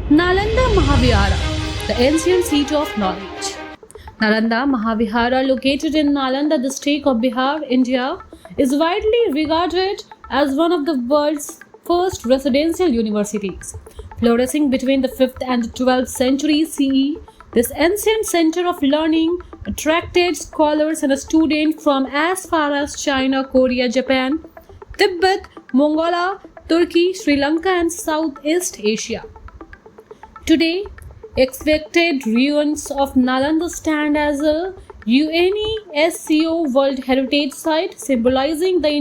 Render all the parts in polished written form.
Nalanda Mahavihara, the ancient seat of knowledge. Nalanda Mahavihara, located in Nalanda district of Bihar, India, is widely regarded as one of the world's first residential universities. Flourishing between the 5th and 12th century CE, this ancient center of learning attracted scholars and students from as far as China, Korea, Japan, Tibet, Mongolia, Turkey, Sri Lanka, and Southeast Asia. Today, excavated ruins of Nalanda stand as a UNESCO World Heritage Site, symbolizing the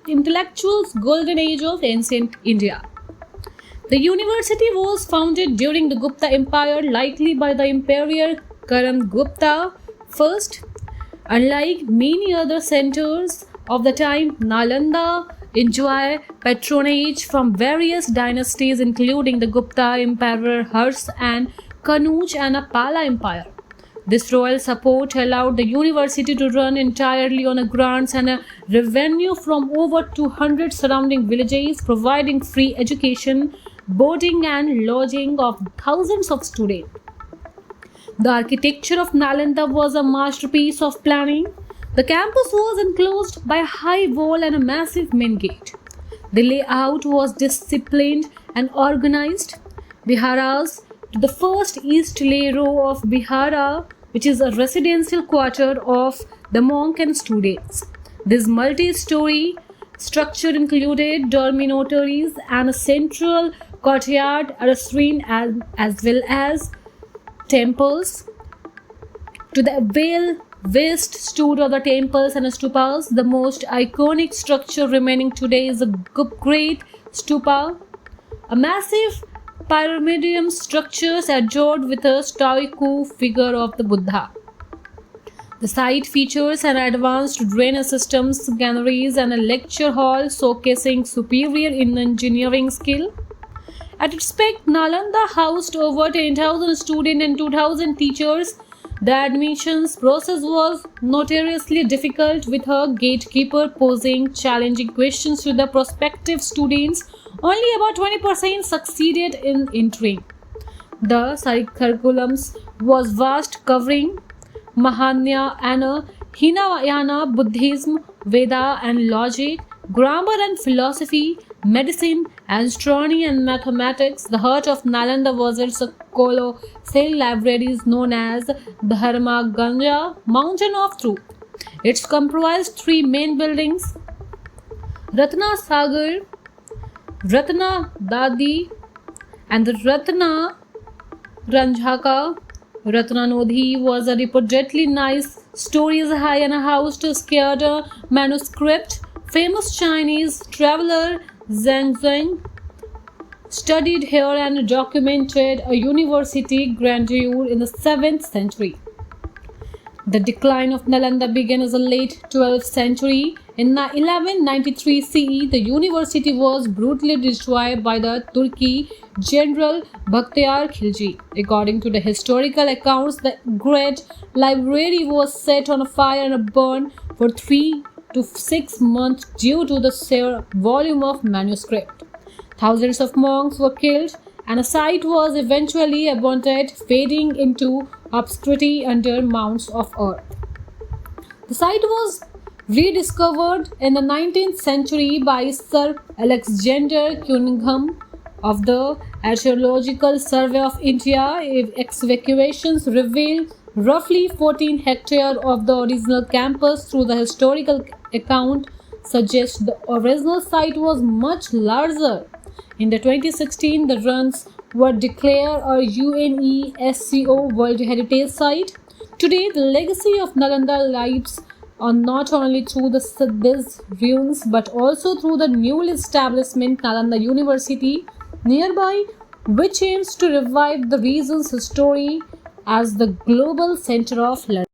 intellectuals' golden age of ancient India. The university was founded during the Gupta Empire, likely by the Emperor Karan Gupta I. Unlike many other centers of the time, Nalanda enjoyed patronage from various dynasties, including the Gupta Emperor Harsh and Kanuj and a Pala Empire. This royal support allowed the university to run entirely on grants and a revenue from over 200 surrounding villages, providing free education, boarding and lodging of thousands of students. The architecture of Nalanda was a masterpiece of planning. The campus was enclosed by a high wall and a massive main gate. The layout was disciplined and organized. Biharas to the first easterly row of Bihara, which is a residential quarter of the monk and students. This multi-story structure included dormitories and a central courtyard, a shrine, as well as temples. To the west stood other temples and stupas. The most iconic structure remaining today is the Great Stupa, a massive pyramidal structure adorned with a stoical figure of the Buddha. The site features an advanced drainage systems, galleries, and a lecture hall showcasing superior engineering skill. At its peak, Nalanda housed over 10,000 students and 2,000 teachers. The admissions process was notoriously difficult, with her gatekeeper posing challenging questions to the prospective students. Only about 20% succeeded in entering. The curriculum was vast, covering Mahayana and Hinayana Buddhism, Veda and logic, grammar and philosophy, medicine, astronomy and mathematics. The heart of Nalanda was its colossal libraries known as the Dharmaganga Mountain of Truth. It comprised three main buildings: Ratna Sagar, Ratna Dadi, and the Ratna Ranjhaka. Ratna Nodhi was a reportedly nice, stories high, and housed a scared manuscript. Famous Chinese traveler Zhang Zheng studied here and documented a university grandeur in the 7th century. The decline of Nalanda began in the late 12th century. In 1193 CE, the university was brutally destroyed by the Turki general Bakhtiyar Khilji. According to the historical accounts, the great library was set on fire and burned for 3 to 6 months due to the sheer volume of manuscript. Thousands of monks were killed, and the site was eventually abandoned, fading into obscurity under mounds of earth. The site was rediscovered in the 19th century by Sir Alexander Cunningham of the Archaeological Survey of India. Excavations revealed roughly 14 hectares of the original campus. Through the historical account suggests the original site was much larger. In the 2016, the ruins were declared a UNESCO World Heritage Site. Today, the legacy of Nalanda lives on not only through these ruins but also through the newly established Nalanda University nearby, which aims to revive the region's history as the global center of learning.